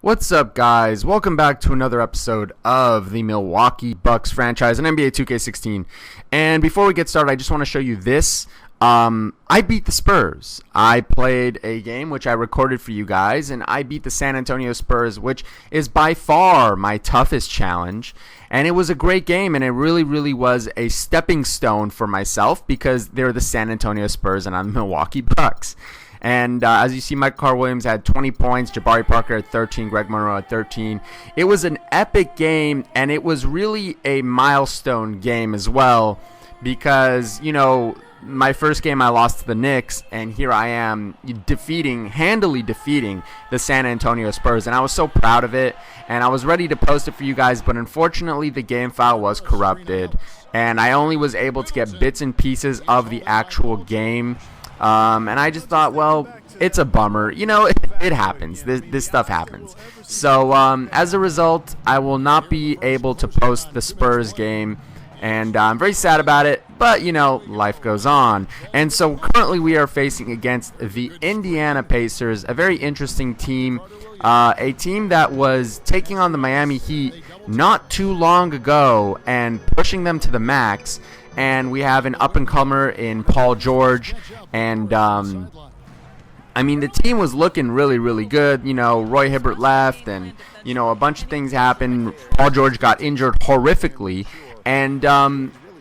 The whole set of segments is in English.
What's up, guys? Welcome back to another episode of the Milwaukee Bucks franchise in NBA 2K16. And before we get started, I just want to show you this. I beat the Spurs. I played a game which I recorded for you guys, and I beat the San Antonio Spurs, which is by far my toughest challenge. And it was a great game, and it really was a stepping stone for myself because they're the San Antonio Spurs and I'm the Milwaukee Bucks. And as you see, Michael Carter-Williams had 20 points, Jabari Parker had 13, Greg Monroe had 13. It was an epic game, and it was really a milestone game as well because, you know, my first game I lost to the Knicks, and here I am handily defeating the San Antonio Spurs, and I was so proud of it, and I was ready to post it for you guys, but unfortunately the game file was corrupted, and I only was able to get bits and pieces of the actual game. And I just thought, well, it's a bummer. You know, it happens. This stuff happens. So as a result, I will not be able to post the Spurs game. And I'm very sad about it. But, you know, life goes on. And so currently we are facing against the Indiana Pacers, a very interesting team. A team that was taking on the Miami Heat not too long ago and pushing them to the max. And we have an up-and-comer in Paul George. And, I mean, the team was looking really good. You know, Roy Hibbert left and, you know, a bunch of things happened. Paul George got injured horrifically. And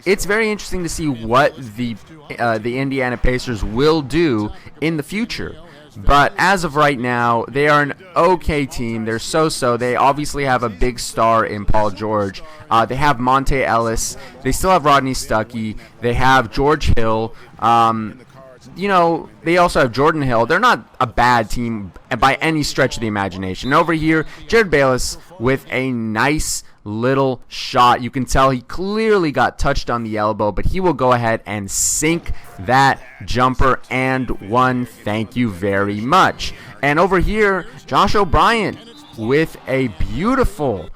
it's very interesting to see what the Indiana Pacers will do in the future. But as of right now, they are an okay team. They're so-so. They obviously have a big star in Paul George. They have Monte Ellis. They still have Rodney Stuckey. They have George Hill. You know, they also have Jordan Hill. They're not a bad team by any stretch of the imagination. And over here, Jared Bayless with a nice little shot. You can tell he clearly got touched on the elbow, but he will go ahead and sink that jumper and one. Thank you very much. And over here, Josh O'Brien with a beautiful,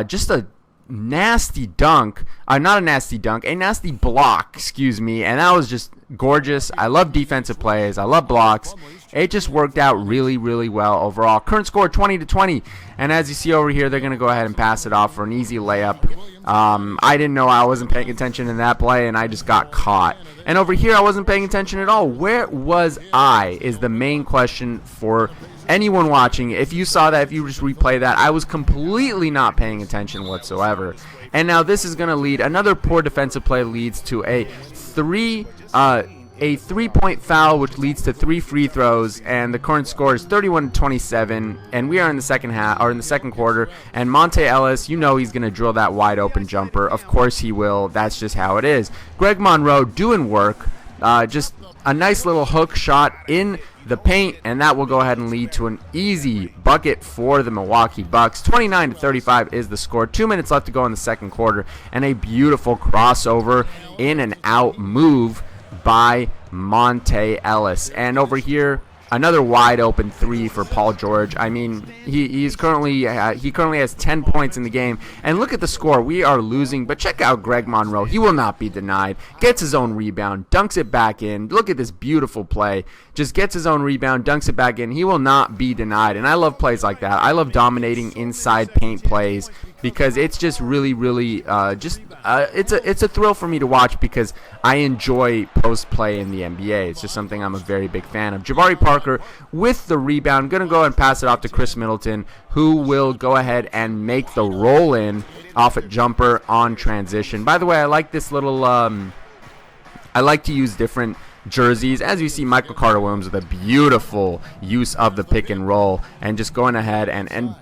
just a nasty dunk. Not a nasty dunk, a nasty block, excuse me. And that was just gorgeous. I love defensive plays. I love blocks. It just worked out really well overall. Current score 20-20. And as you see over here, they're going to go ahead and pass it off for an easy layup. I didn't know. I wasn't paying attention in that play, and I just got caught. And over here, I wasn't paying attention at all. Where was I is the main question for anyone watching. If you saw that, if you just replay that, I was completely not paying attention whatsoever. And now this is going to lead, another poor defensive play leads to a three-point foul, which leads to 3 free throws, and the current score is 31-27, and we are in the second quarter, and Monte Ellis, you know he's going to drill that wide open jumper. Of course he will. That's just how it is. Greg Monroe doing work, just a nice little hook shot in the paint, and that will go ahead and lead to an easy bucket for the Milwaukee Bucks. 29-35 is the score. 2 minutes left to go in the second quarter, and a beautiful crossover in and out move by Monte Ellis. And over here, another wide open 3 for Paul George. I mean, he currently has 10 points in the game. And look at the score. We are losing, but check out Greg Monroe. He will not be denied. Gets his own rebound, dunks it back in. Look at this beautiful play. Just gets his own rebound, dunks it back in. He will not be denied. And I love plays like that. I love dominating inside paint plays because it's just really it's a thrill for me to watch because I enjoy post play in the NBA. It's just something I'm a very big fan of. Jabari Parker with the rebound, gonna go and pass it off to Khris Middelton, who will go ahead and make the roll in off a jumper on transition. By the way, I like this little I like to use different jerseys. As you see, Michael Carter-Williams with a beautiful use of the pick and roll and just going ahead and Giannis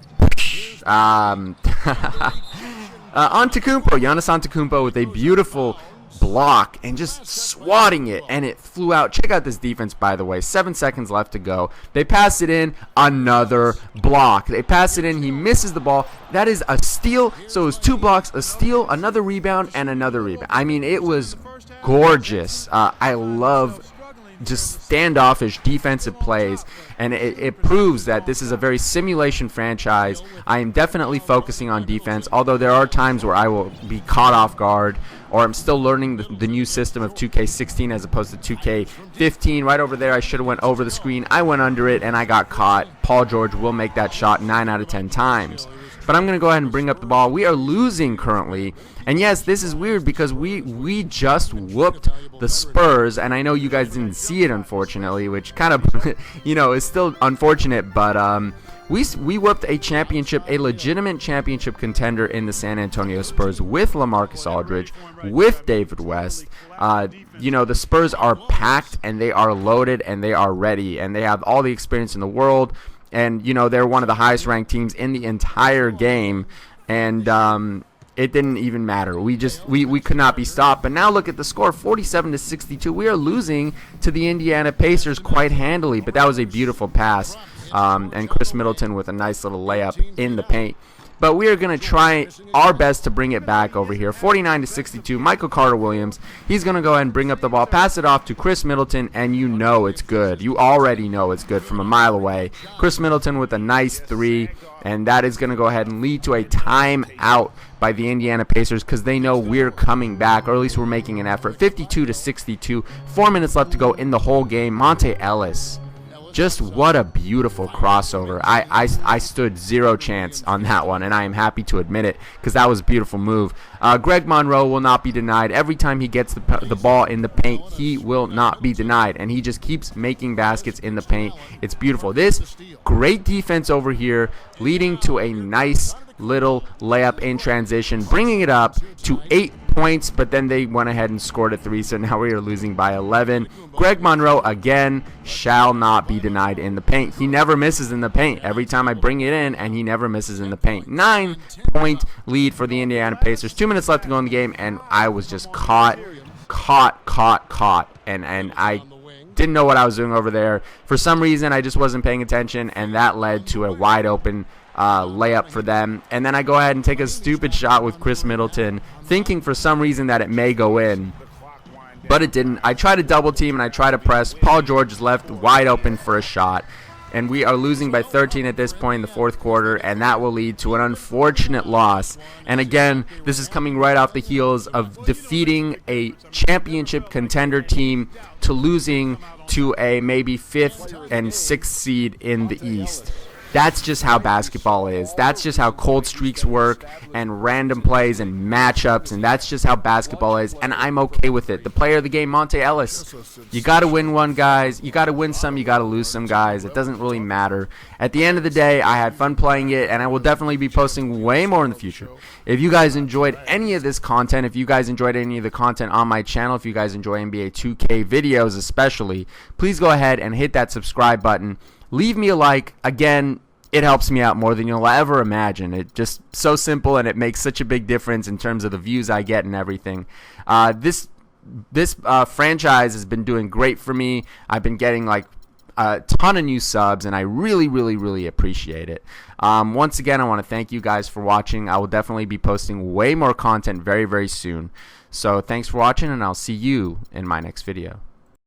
Antetokounmpo with a beautiful block and just swatting it, and it flew out. Check out this defense, by the way. 7 seconds left to go. They pass it in, another block. They pass it in, he misses the ball. That is a steal. So it was 2 blocks, a steal, another rebound, and another rebound. I mean, it was gorgeous. I love just standoffish defensive plays, and it proves that this is a very simulation franchise. I am definitely focusing on defense, although there are times where I will be caught off guard or I'm still learning the new system of 2K16 as opposed to 2K15. Right over there, I should have went over the screen. I went under it, and I got caught. Paul George will make that shot 9 out of 10 times. But I'm going to go ahead and bring up the ball. We are losing currently. And yes, this is weird because we just whooped the Spurs. And I know you guys didn't see it, unfortunately, which kind of, is still unfortunate. But we whooped a championship, a legitimate championship contender in the San Antonio Spurs with LaMarcus Aldridge, with David West. The Spurs are packed and they are loaded and they are ready. And they have all the experience in the world. And, they're one of the highest ranked teams in the entire game. And it didn't even matter. We could not be stopped. But now look at the score, 47-62. We are losing to the Indiana Pacers quite handily. But that was a beautiful pass. And Khris Middelton with a nice little layup in the paint. But we are going to try our best to bring it back over here. 49-62. Michael Carter-Williams. He's going to go ahead and bring up the ball, pass it off to Khris Middelton, and you know it's good. You already know it's good from a mile away. Khris Middelton with a nice three, and that is going to go ahead and lead to a timeout by the Indiana Pacers because they know we're coming back, or at least we're making an effort. 52-62. 4 minutes left to go in the whole game. Monte Ellis. Just what a beautiful crossover. I stood zero chance on that one, and I am happy to admit it because that was a beautiful move. Greg Monroe will not be denied. Every time he gets the ball in the paint, he will not be denied, and he just keeps making baskets in the paint. It's beautiful. This great defense over here leading to a nice little layup in transition, bringing it up to 8 points, but then they went ahead and scored a 3, so now we are losing by 11. Greg Monroe, again, shall not be denied in the paint. He never misses in the paint. Every time I bring it in, and he never misses in the paint. 9-point lead for the Indiana Pacers. 2 minutes left to go in the game, and I was just caught, and I didn't know what I was doing over there. For some reason, I just wasn't paying attention, and that led to a wide open layup for them. And then I go ahead and take a stupid shot with Khris Middelton, thinking for some reason that it may go in, but it didn't. I try to double team and I try to press. Paul George is left wide open for a shot, and we are losing by 13 at this point in the fourth quarter, and that will lead to an unfortunate loss. And again, this is coming right off the heels of defeating a championship contender team to losing to a maybe 5th and 6th seed in the East. That's just how basketball is. That's just how cold streaks work and random plays and matchups, and that's just how basketball is, and I'm okay with it. The player of the game, Monte Ellis. You got to win one, guys. You got to win some. You got to lose some, guys. It doesn't really matter. At the end of the day, I had fun playing it, and I will definitely be posting way more in the future. If you guys enjoyed any of this content, if you guys enjoyed any of the content on my channel, if you guys enjoy NBA 2K videos especially, please go ahead and hit that subscribe button. Leave me a like. Again, it helps me out more than you'll ever imagine. It's just so simple, and it makes such a big difference in terms of the views I get and everything. This franchise has been doing great for me. I've been getting like a ton of new subs, and I really appreciate it. Once again, I want to thank you guys for watching. I will definitely be posting way more content very soon. So thanks for watching, and I'll see you in my next video.